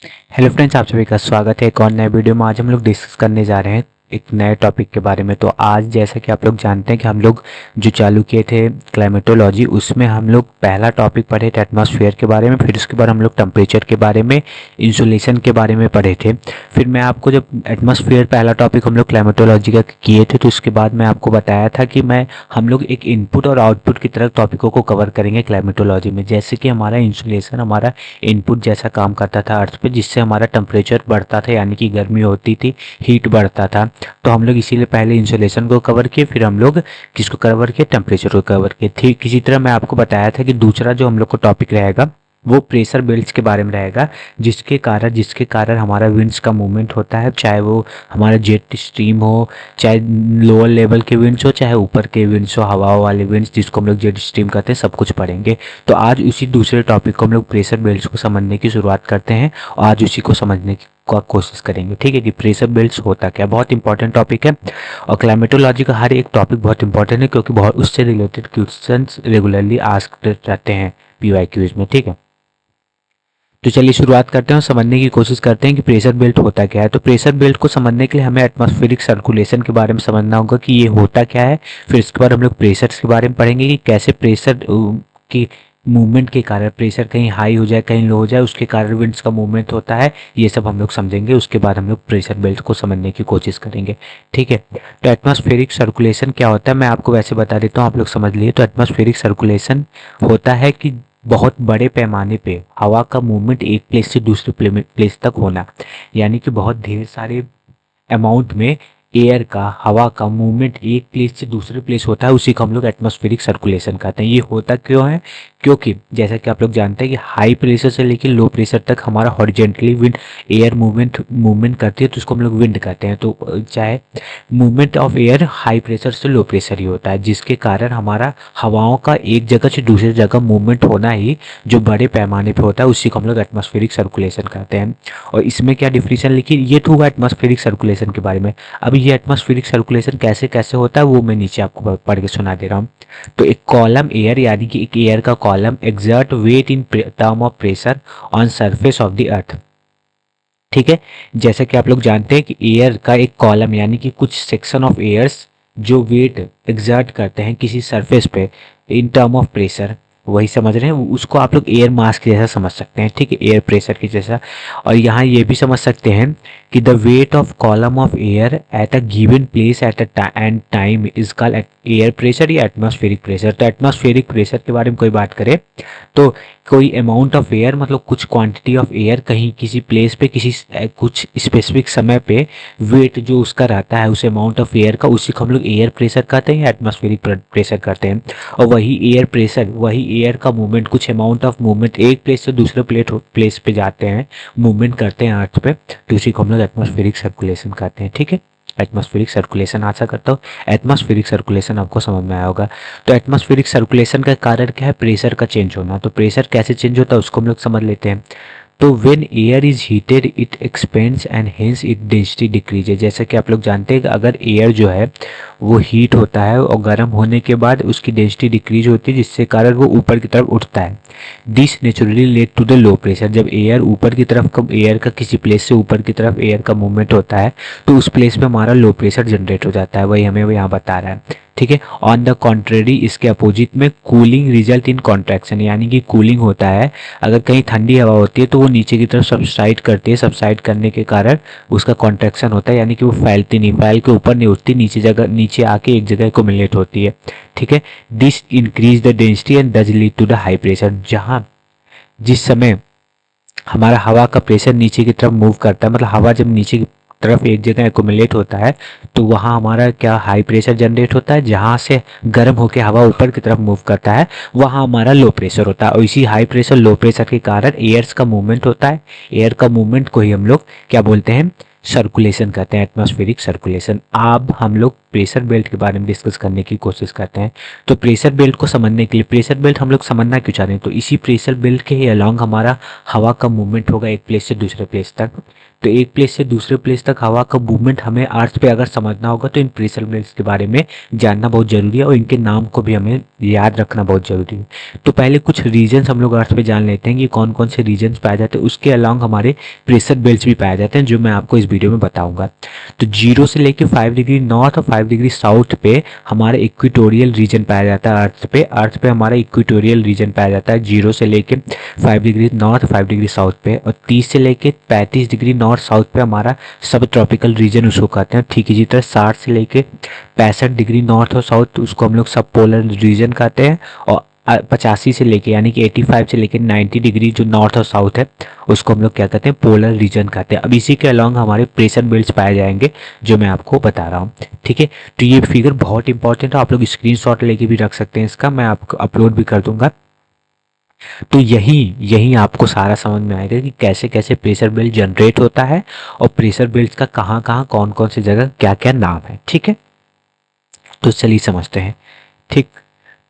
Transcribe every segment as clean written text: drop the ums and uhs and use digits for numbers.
Hello friends, आप सभी का स्वागत है एक और नए वीडियो में। आज हम लोग डिस्कस करने जा रहे हैं एक नए टॉपिक के बारे में। तो आज जैसा कि आप लोग जानते हैं कि हम लोग जो चालू किए थे क्लाइमेटोलॉजी, उसमें हम लोग पहला टॉपिक पढ़े थे एटमॉस्फेयर के बारे में। फिर उसके बाद हम लोग टेम्परेचर के बारे में, इंसुलेशन के बारे में पढ़े थे। फिर मैं आपको जब एटमॉस्फेयर पहला टॉपिक हम लोग क्लाइमेटोलॉजी का किए थे, तो उसके बाद मैं आपको बताया था कि हम लोग एक इनपुट और आउटपुट की तरह टॉपिकों को कवर करेंगे क्लाइमेटोलॉजी में। जैसे कि हमारा इंसुलेशन हमारा इनपुट जैसा काम करता था अर्थ पे, जिससे हमारा टेम्परेचर बढ़ता था, यानी कि गर्मी होती थी, हीट बढ़ता था। तो हम लोग इसीलिए पहले इंसुलेशन को कवर किए, फिर हम लोग किसको कवर किए, टेम्परेचर को कवर किए। ठीक इसी तरह मैं आपको बताया था कि दूसरा जो हम लोग को टॉपिक रहेगा वो प्रेशर बेल्ट्स के बारे में रहेगा, जिसके कारण हमारा विंड्स का मूवमेंट होता है, चाहे वो हमारा जेट स्ट्रीम हो, चाहे लोअर लेवल के विंड्स हो, चाहे ऊपर के विंड्स हो, हवाओं वाले विंड्स जिसको हम लोग जेट स्ट्रीम कहते हैं, सब कुछ पढ़ेंगे। तो आज उसी दूसरे टॉपिक को हम लोग प्रेशर बेल्ट्स को समझने की शुरुआत करते हैं और आज उसी को समझने की कोशिश करेंगे। ठीक है कि प्रेशर बेल्ट्स होता क्या, बहुत इंपॉर्टेंट टॉपिक है। और क्लाइमेटोलॉजी का हर एक टॉपिक बहुत इंपॉर्टेंट है, क्योंकि बहुत उससे रिलेटेड क्वेश्चंस रेगुलरली आस्क रहते हैं पीवाईक्यूज में। ठीक है, तो चलिए शुरुआत करते हैं और समझने की कोशिश करते हैं कि प्रेशर बेल्ट होता क्या है। तो प्रेशर बेल्ट को समझने के लिए हमें एटमॉस्फेरिक सर्कुलेशन के बारे में समझना होगा कि ये होता क्या है। फिर इसके बाद हम लोग प्रेशर्स के बारे में पढ़ेंगे कि कैसे प्रेशर की मूवमेंट के कारण प्रेशर कहीं हाई हो जाए, कहीं लो हो जाए, उसके कारण विंड्स का मूवमेंट होता है। ये सब हम लोग समझेंगे। उसके बाद हम लोग प्रेशर बेल्ट को समझने की कोशिश करेंगे। ठीक है, तो एटमॉस्फेरिक सर्कुलेशन क्या होता है मैं आपको वैसे बता देता हूँ, आप लोग समझ लिए। तो एटमॉस्फेरिक सर्कुलेशन होता है कि बहुत बड़े पैमाने पे हवा का मूवमेंट एक प्लेस से दूसरे प्लेस तक होना, यानी कि बहुत ढेर सारे अमाउंट में एयर का, हवा का मूवमेंट एक प्लेस से दूसरे प्लेस होता है। उसी को हम लोग एटमॉस्फेरिक सर्कुलेशन कहते हैं। ये होता क्यों है? क्योंकि जैसा कि आप लोग जानते हैं कि हाई प्रेशर से लेकर लो प्रेशर तक हमारा हॉरिजेंटली विंड एयर मूवमेंट करती है, तो उसको हम लोग विंड कहते हैं। तो चाहे movement of air high pressure से लो प्रेशर ही होता है, जिसके कारण हमारा हवाओं का एक जगह से दूसरी जगह मूवमेंट होना ही जो बड़े पैमाने पे होता है, उसी को हम लोग एटमॉस्फेरिक सर्कुलेशन कहते हैं। और इसमें क्या डिफिनेशन लिखी, ये तो हुआ एटमॉस्फेरिक सर्कुलेशन के बारे में। अब ये एटमॉस्फेरिक सर्कुलेशन कैसे कैसे होता है वो मैं नीचे आपको पढ़ के सुना दे रहा हूँ। तो एक कॉलम एयर, यानी कि एक एयर का column exert weight in term of pressure on surface of the earth. ठीक है, जैसा कि आप लोग जानते हैं कि एयर का एक कॉलम, यानी कि कुछ सेक्शन ऑफ एयर्स जो वेट एग्जर्ट करते हैं किसी सरफेस पे इन टर्म ऑफ प्रेशर, वही समझ रहे हैं, उसको आप लोग एयर मास के जैसा समझ सकते हैं। ठीक है, एयर प्रेशर के जैसा। और यहाँ ये भी समझ सकते हैं कि the weight of column of air at a given place at a and time is called air pressure या एटमॉस्फेरिक प्रेशर। तो एटमॉस्फेरिक प्रेशर के बारे में कोई बात करें तो कोई अमाउंट ऑफ एयर, मतलब कुछ क्वांटिटी ऑफ एयर कहीं किसी प्लेस पे किसी कुछ स्पेसिफिक समय पे वेट जो उसका रहता है, उस अमाउंट ऑफ एयर का, उसी को हम लोग एयर प्रेशर कहते हैं या एटमॉस्फेरिक प्रेशर कहते हैं। और वही एयर प्रेशर, वही एयर का मूवमेंट, कुछ अमाउंट ऑफ मूवमेंट एक प्लेस से दूसरे प्लेस पे जाते हैं, मूवमेंट करते हैं अर्थ पे, तो उसी को हम लोग एटमॉस्फेरिक सर्कुलेशन कहते हैं। ठीक है, एटमॉस्फेरिक सर्कुलेशन आशा करता हूँ एटमॉस्फेरिक सर्कुलेशन आपको समझ में आया होगा। तो एटमॉस्फेरिक सर्कुलेशन का कारण क्या है? प्रेशर का चेंज होना। तो प्रेशर कैसे चेंज होता है उसको हम लोग समझ लेते हैं। तो when air is heated it expends and hence it density decreases. जैसे कि आप लोग जानते हैं कि अगर एयर जो है वो हीट होता है और गर्म होने के बाद उसकी डेंसिटी डिक्रीज होती है, जिससे कारण वो ऊपर की तरफ उठता है। This naturally led to the low pressure. जब एयर ऊपर की तरफ का, एयर का किसी प्लेस से ऊपर की तरफ एयर का मूवमेंट होता है, तो उस प्लेस पे हमारा लो प्रेशर जनरेट हो जाता है। वही हमें वो यहाँ बता रहा है। ठीक है, ऑन द कॉन्ट्रेरी, इसके अपोजिट में कूलिंग रिजल्ट इन कॉन्ट्रैक्शन, यानी कि कूलिंग होता है। अगर कहीं ठंडी हवा होती है तो वो नीचे की तरफ सबसाइड करती है, सबसाइड करने के कारण उसका कॉन्ट्रैक्शन होता है, यानी कि वो फैलती नहीं, फैल के ऊपर नहीं उठती, नीचे आके एक जगह एक्युमुलेट होती है। ठीक है, this increase the density and does lead to the high pressure. जहाँ जिस समय हमारा हवा का प्रेशर नीचे की तरफ मूव करता है, मतलब हवा जब नीचे की तरफ एक जगह एक्युमुलेट होता है, तो वहाँ हमारा क्या हाई प्रेशर जनरेट होता है। जहाँ से गर्म होकर हवा ऊपर की तरफ मूव करता है वहाँ हमारा लो प्रेशर होता है। और इसी हाई प्रेशर लो प्रेशर के कारण एयर्स का मूवमेंट होता है। एयर का मूवमेंट को ही हम लोग क्या बोलते हैं? सर्कुलेशन कहते हैं, एटमॉस्फेरिक सर्कुलेशन। अब हम लोग प्रेशर बेल्ट के बारे में डिस्कस करने की कोशिश करते हैं। तो प्रेशर बेल्ट को समझने के लिए, प्रेशर बेल्ट हम लोग समझना क्यों चाहते हैं, तो इसी प्रेशर बेल्ट के ही अलॉन्ग हमारा हवा का मूवमेंट होगा एक प्लेस से दूसरे प्लेस तक। तो एक प्लेस से दूसरे प्लेस तक हवा का मूवमेंट हमें अर्थ पे अगर समझना होगा तो इन प्रेशर बेल्ट्स के बारे में जानना बहुत जरूरी है और इनके नाम को भी हमें याद रखना बहुत जरूरी है। तो पहले कुछ रीजन्स हम लोग अर्थ पे जान लेते हैं कि कौन कौन से रीजन्स पाए जाते हैं, उसके अलॉन्ग हमारे प्रेशर बेल्ट्स भी पाए जाते हैं जो मैं आपको इस वीडियो में बताऊंगा। तो 0 से लेके 5 डिग्री नॉर्थ और 5 डिग्री साउथ पे हमारा इक्वेटोरियल रीजन पाया जाता है। अर्थ पे हमारा इक्वेटोरियल रीजन पाया जाता है 0 से लेके 5 डिग्री नॉर्थ 5 डिग्री साउथ पे, और 30 से लेके 35 डिग्री नॉर्थ साउथ पे हमारा सब ट्रॉपिकल रीजन उसको कहते हैं। ठीक इसी तरह 60 से लेके 65 डिग्री नॉर्थ और साउथ उसको हम लोग सब पोलर रीजन कहते हैं, और 85 से लेके यानी कि 85 से लेके 90 डिग्री जो नॉर्थ और साउथ है उसको हम लोग क्या कहते हैं, पोलर रीजन कहते हैं। अब इसी के अलॉन्ग हमारे प्रेशर बेल्ट्स पाए जाएंगे जो मैं आपको बता रहा हूँ। ठीक है, तो ये फिगर बहुत इंपॉर्टेंट है, आप लोग स्क्रीनशॉट लेके भी रख सकते हैं, इसका मैं आपको अपलोड भी कर दूंगा। तो यही आपको सारा समझ में आएगा कि कैसे कैसे प्रेशर बेल्ट जनरेट होता है और प्रेशर बेल्ट का कहाँ कहाँ कौन कौन सी जगह क्या क्या नाम है। ठीक है, तो चलिए समझते हैं। ठीक,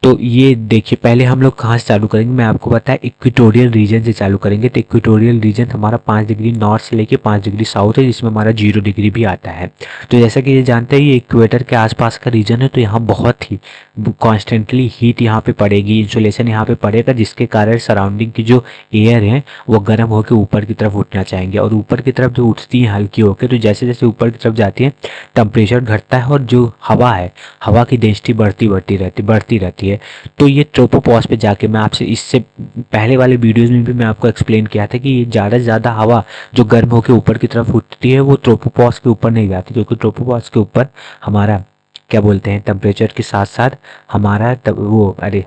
तो ये देखिए पहले हम लोग कहाँ से चालू करेंगे, मैं आपको बताया इक्वेटोरियल रीजन से चालू करेंगे। तो इक्वेटोरियल रीजन हमारा 5 डिग्री नॉर्थ से लेके 5 डिग्री साउथ है, जिसमें हमारा 0 डिग्री भी आता है। तो जैसा कि ये जानते हैं ये इक्वेटर के आसपास का रीजन है, तो यहाँ बहुत ही कॉन्स्टेंटली हीट यहाँ पे पड़ेगी, इंसुलेशन यहाँ पे पड़ेगा, जिसके कारण सराउंडिंग की जो एयर है वो गर्म होकर ऊपर की तरफ उठना चाहेंगे, और ऊपर की तरफ जो उठती है हल्की होकर, तो जैसे जैसे ऊपर की तरफ जाती है टेम्परेचर घटता है और जो हवा है हवा की डेंसिटी बढ़ती रहती है। तो ये ट्रोपोपॉज पे जाके, मैं आपसे इससे पहले वाले वीडियोस में भी मैं आपको एक्सप्लेन किया था कि ये ज़्यादा से ज़्यादा हवा जो गर्म होकर ऊपर की तरफ उठती है वो ट्रोपोपॉज के ऊपर नहीं जाती, क्योंकि ट्रोपोपॉज के ऊपर हमारा क्या बोलते हैं टेम्परेचर के साथ साथ हमारा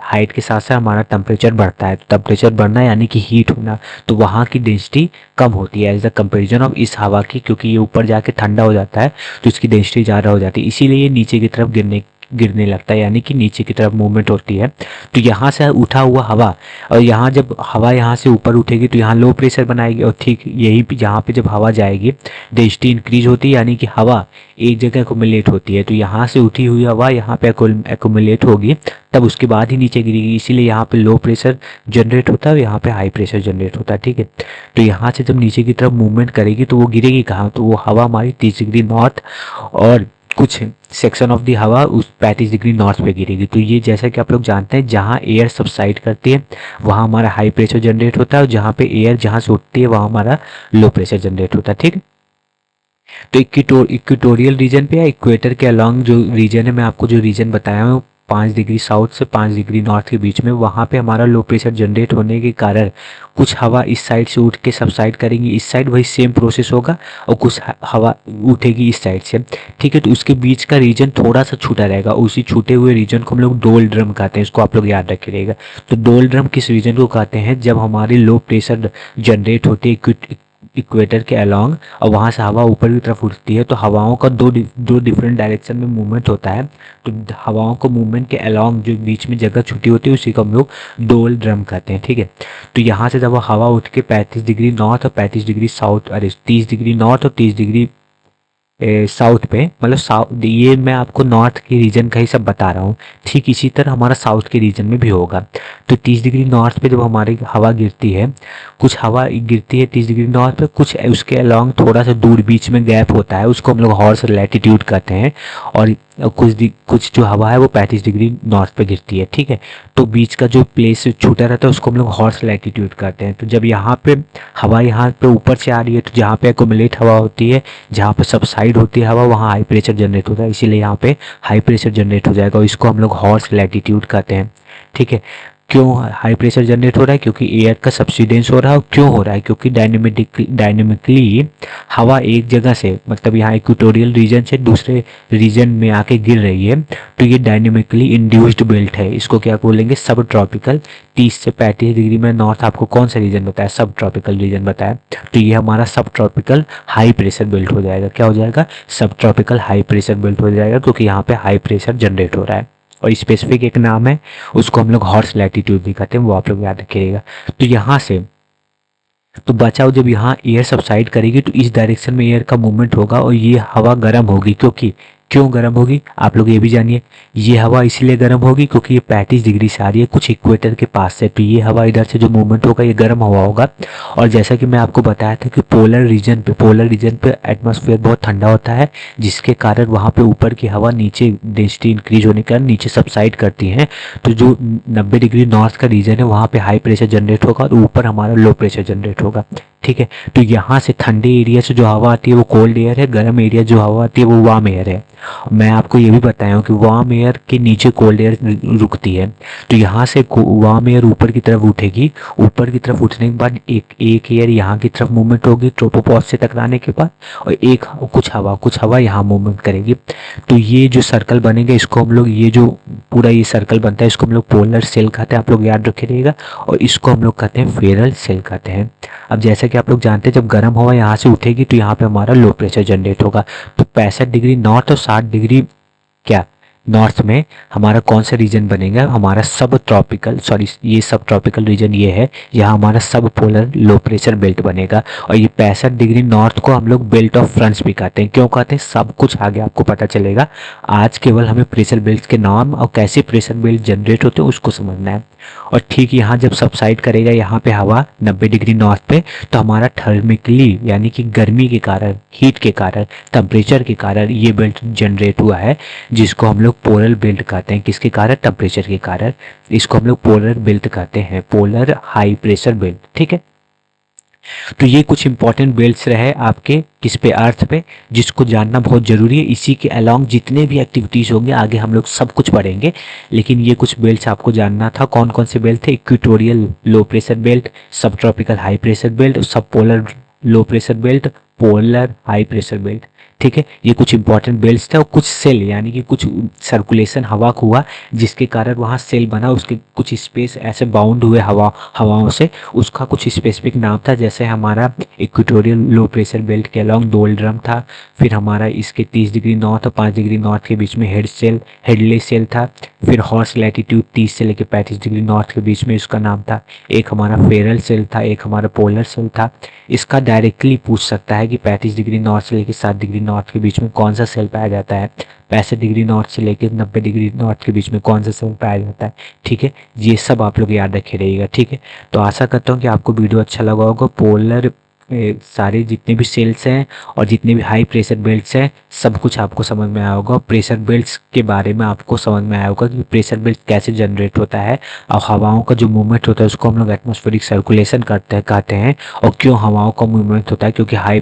हाइट के साथ साथ हमारा टेम्परेचर बढ़ता है। तो टेम्परेचर बढ़ना यानी कि हीट होना, तो वहाँ की डेंसिटी कम होती है एज द कंपेरिजन ऑफ इस हवा की, क्योंकि ये ऊपर जाके ठंडा हो जाता है तो इसकी डेंसिटी ज़्यादा हो जाती है, इसीलिए ये नीचे की तरफ गिरने लगता है, यानी कि नीचे की तरफ मूवमेंट होती है। तो यहाँ से उठा हुआ हवा, और यहाँ जब हवा यहाँ से ऊपर उठेगी तो यहाँ लो प्रेशर बनाएगी, और ठीक यही यहाँ पे जब हवा जाएगी डेंसिटी इंक्रीज होती है, यानी कि हवा एक जगह एकोमुलेट होती है। तो यहाँ से उठी हुई हवा यहाँ पे एकोमुलेट होगी, तब उसके बाद ही नीचे गिरेगी, इसीलिए यहाँ पे लो प्रेशर जनरेट होता है और यहाँ पे हाई प्रेशर जनरेट होता है। ठीक है, तो यहाँ से जब नीचे की तरफ मूवमेंट करेगी तो वो गिरेगी कहाँ, तो वो हवा हमारी 30 डिग्री नॉर्थ और कुछ सेक्शन ऑफ दी हवा उस 35 डिग्री नॉर्थ पे गिरेगी। तो ये जैसा कि आप लोग जानते हैं जहाँ एयर सबसाइड करती है वहाँ हमारा हाई प्रेशर जनरेट होता है, और जहाँ पे एयर जहाँ से उठती है वहाँ हमारा लो प्रेशर जनरेट होता है। ठीक, तो इक्वेटोरियल रीजन पे या इक्वेटर के अलॉन्ग जो रीजन है, मैं आपको जो रीजन बताया हूँ 5 डिग्री साउथ से 5 डिग्री नॉर्थ के बीच में, वहाँ पे हमारा लो प्रेशर जनरेट होने के कारण कुछ हवा इस साइड से उठ के सबसाइड करेंगी इस साइड, वही सेम प्रोसेस होगा, और कुछ हवा उठेगी इस साइड से। ठीक है, तो उसके बीच का रीजन थोड़ा सा छूटा रहेगा, उसी छूटे हुए रीजन को हम लोग डोल ड्रम कहते हैं, इसको आप लोग याद रखिएगा। तो डोल ड्रम किस रीजन को कहते हैं, जब हमारी लो प्रेशर जनरेट होती है इक्वेटर के अलॉन्ग और वहाँ से हवा ऊपर की तरफ उठती है, तो हवाओं का दो डिफरेंट डायरेक्शन में मूवमेंट होता है। तो हवाओं को मूवमेंट के अलॉन्ग जो बीच में जगह छुट्टी होती है उसी को हम लोग डोल ड्रम कहते हैं। ठीक है, तो यहाँ से जब हवा उठ के 35 डिग्री नॉर्थ और 35 डिग्री साउथ 30 डिग्री नॉर्थ और 30 डिग्री साउथ पे, मतलब साउथ, ये मैं आपको नॉर्थ के रीजन का ही सब बता रहा हूँ, ठीक इसी तरह हमारा साउथ के रीजन में भी होगा। तो 30 डिग्री नॉर्थ पे जब हमारी हवा गिरती है, कुछ हवा गिरती है 30 डिग्री नॉर्थ पे, कुछ उसके अलॉन्ग थोड़ा सा दूर बीच में गैप होता है, उसको हम लोग हॉर्स लैटिट्यूड कहते हैं, और कुछ जो हवा है वो 35 डिग्री नॉर्थ पे गिरती है। ठीक है, तो बीच का जो प्लेस छूटा रहता है उसको हम लोग हॉर्स लैटिट्यूड कहते हैं। तो जब यहाँ पे हवा यहाँ पे ऊपर से आ रही है, तो जहाँ पे एकोमुलेट हवा होती है, जहाँ पे सबसाइड होती है हवा, वहाँ हाई प्रेशर जनरेट होता है, इसीलिए यहाँ पे हाई प्रेशर जनरेट हो जाएगा और इसको हम लोग हॉर्स लैटिट्यूड कहते हैं। ठीक है, क्यों हाई प्रेशर जनरेट हो रहा है, क्योंकि एयर का सब्सिडेंस हो रहा है। और क्यों हो रहा है, क्योंकि डायनेमिकली हवा एक जगह से, मतलब यहाँ इक्वेटोरियल रीजन से दूसरे रीजन में आके गिर रही है, तो ये डायनेमिकली इंड्यूस्ड बेल्ट है, इसको क्या बोलेंगे, सब ट्रॉपिकल। 30 से 35 डिग्री में नॉर्थ आपको कौन सा रीजन बताया, सब ट्रॉपिकल रीजन बताया, तो ये हमारा सब ट्रॉपिकल हाई प्रेशर बेल्ट हो जाएगा। क्या हो जाएगा, सब ट्रॉपिकल हाई प्रेशर बेल्ट हो जाएगा, क्योंकि यहाँ पे हाई प्रेशर जनरेट हो रहा है, और स्पेसिफिक एक नाम है, उसको हम लोग हॉर्स लैटिट्यूड भी कहते हैं, वो आप लोग याद रखिएगा। तो यहाँ से तो बचाओ, जब यहाँ एयर सबसाइड करेगी तो इस डायरेक्शन में एयर का मूवमेंट होगा और ये हवा गर्म होगी, क्योंकि क्यों गर्म होगी आप लोग ये भी जानिए। ये हवा इसलिए गर्म होगी क्योंकि ये 35 डिग्री से आ रही है कुछ इक्वेटर के पास से, तो ये हवा इधर से जो मूवमेंट होगा ये गर्म हवा होगा। और जैसा कि मैं आपको बताया था कि पोलर रीजन पे एटमॉस्फेयर बहुत ठंडा होता है, जिसके कारण वहाँ पे ऊपर की हवा नीचे डेंसिटी इंक्रीज होने के कारण नीचे सबसाइड करती है। तो जो 90 डिग्री नॉर्थ का रीजन है वहाँ पे हाई प्रेशर जनरेट होगा और ऊपर हमारा लो प्रेशर जनरेट होगा, ठीक है। तो यहाँ से ठंडे एरिया से जो हवा आती है वो कोल्ड एयर है, गर्म एरिया जो हवा आती है वो वार्म एयर है। मैं आपको ये भी बताया हूँ कि वार्म एयर के नीचे कोल्ड एयर रुकती है। तो यहाँ से वार्म एयर ऊपर की तरफ उठेगी, ऊपर की तरफ उठने के बाद एक एयर यहाँ की तरफ मूवमेंट होगी ट्रोपोपॉज से टकराने के बाद, और कुछ हवा यहाँ मूवमेंट करेगी। तो ये जो सर्कल बनेगा इसको हम लोग, ये जो पूरा ये सर्कल बनता है इसको हम लोग पोलर सेल कहते हैं, आप लोग याद रखिएगा। और इसको हम लोग कहते हैं फेरल सेल कहते हैं। अब जैसा कि आप लोग जानते हैं जब गर्म हवा यहाँ से उठेगी तो यहाँ पे हमारा लो प्रेशर जनरेट होगा। तो 65 डिग्री नॉर्थ और 60 डिग्री क्या नॉर्थ में हमारा कौन सा रीजन बनेगा, हमारा सब ट्रॉपिकल, सॉरी ये सब ट्रॉपिकल रीजन ये है, यहाँ हमारा सब पोलर लो प्रेशर बेल्ट बनेगा। और ये 65 डिग्री नॉर्थ को हम लोग बेल्ट ऑफ फ्रांस भी कहते हैं। क्यों कहते हैं सब कुछ आगे आपको पता चलेगा। आज केवल हमें प्रेशर बेल्ट के नाम और कैसे प्रेशर बेल्ट जनरेट होते हैं उसको समझना है। और ठीक यहाँ जब सबसाइड करेगा यहाँ पे हवा 90 डिग्री नॉर्थ पे, तो हमारा थर्मिकली यानी कि गर्मी के कारण, हीट के कारण, टेम्परेचर के कारण ये बेल्ट जनरेट हुआ है, जिसको हम लोग पोलर बेल्ट कहते हैं। किसके कारण, टेम्परेचर के कारण। इसको हम लोग पोलर बेल्ट कहते हैं, पोलर हाई प्रेशर बेल्ट, ठीक है। तो ये कुछ इंपॉर्टेंट बेल्ट्स रहे आपके किस पे, अर्थ पे, जिसको जानना बहुत जरूरी है। इसी के अलोंग जितने भी एक्टिविटीज होंगे आगे हम लोग सब कुछ पढ़ेंगे, लेकिन ये कुछ बेल्ट्स आपको जानना था। कौन कौन से बेल्ट थे, इक्वेटोरियल लो प्रेशर बेल्ट, सब ट्रॉपिकल हाई प्रेशर बेल्ट, सब polar low pressure belt, polar high pressure belt, ठीक है। ये कुछ इंपॉर्टेंट बेल्ट्स थे। और कुछ सेल यानी कि कुछ सर्कुलेशन हवा को हुआ जिसके कारण वहाँ सेल बना, उसके कुछ स्पेस ऐसे बाउंड हुए हवाओं से, उसका कुछ स्पेसिफिक नाम था। जैसे हमारा इक्वेटोरियल लो प्रेशर बेल्ट के अलॉन्ग डोल्ड्रम था, फिर हमारा इसके 30 डिग्री नॉर्थ और 5 डिग्री नॉर्थ के बीच में हेडलेस सेल था, फिर हॉर्स लैटिट्यूड 30 से लेकर 35 डिग्री नॉर्थ के बीच में इसका नाम था, एक हमारा फेरल सेल था, एक हमारा पोलर सेल था। इसका डायरेक्टली पूछ सकता है कि 35 डिग्री नॉर्थ से लेकर 7 डिग्री नॉर्थ के बीच में कौन सा सेल पाया जाता है, 65 डिग्री नॉर्थ से लेकर 90 डिग्री नॉर्थ के बीच में कौन सा सेल पाया जाता है, ठीक है। ये सब आप लोग याद रखे रहिएगा, ठीक है। तो आशा करता हूँ कि आपको वीडियो अच्छा लगा होगा। पोलर सारे जितने भी सेल्स हैं और जितने भी हाई प्रेशर बेल्ट्स हैं सब कुछ आपको समझ में आया होगा। प्रेशर बेल्ट्स के बारे में आपको समझ में आया होगा कि प्रेशर बेल्ट कैसे जनरेट होता है, और हवाओं का जो मूवमेंट होता है उसको हम लोग एटमॉस्फेरिक सर्कुलेशन कहते हैं। और क्यों हवाओं का मूवमेंट होता है, क्योंकि हाई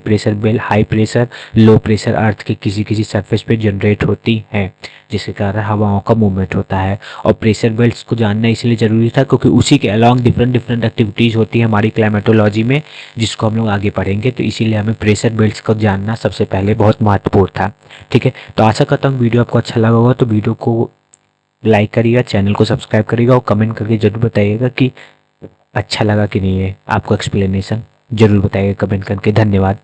प्रेशर लो प्रेशर अर्थ के किसी सरफेस पे जनरेट होती हैं, जिसके कारण हवाओं का मूवमेंट होता है। और प्रेशर बेल्ट्स को जानना इसलिए जरूरी था क्योंकि उसी के अलॉन्ग डिफरेंट एक्टिविटीज़ होती है हमारी क्लाइमेटोलॉजी में, जिसको हम लोग आगे पढ़ेंगे। तो इसीलिए हमें प्रेशर बेल्ट्स को जानना सबसे पहले बहुत महत्वपूर्ण था, ठीक है। तो आशा करता हूँ वीडियो आपको अच्छा लगा होगा। तो वीडियो को लाइक करिएगा, चैनल को सब्सक्राइब करिएगा और कमेंट करके जरूर बताइएगा कि अच्छा लगा कि नहीं है। आपको एक्सप्लेनेशन जरूर बताइएगा कमेंट करके। धन्यवाद।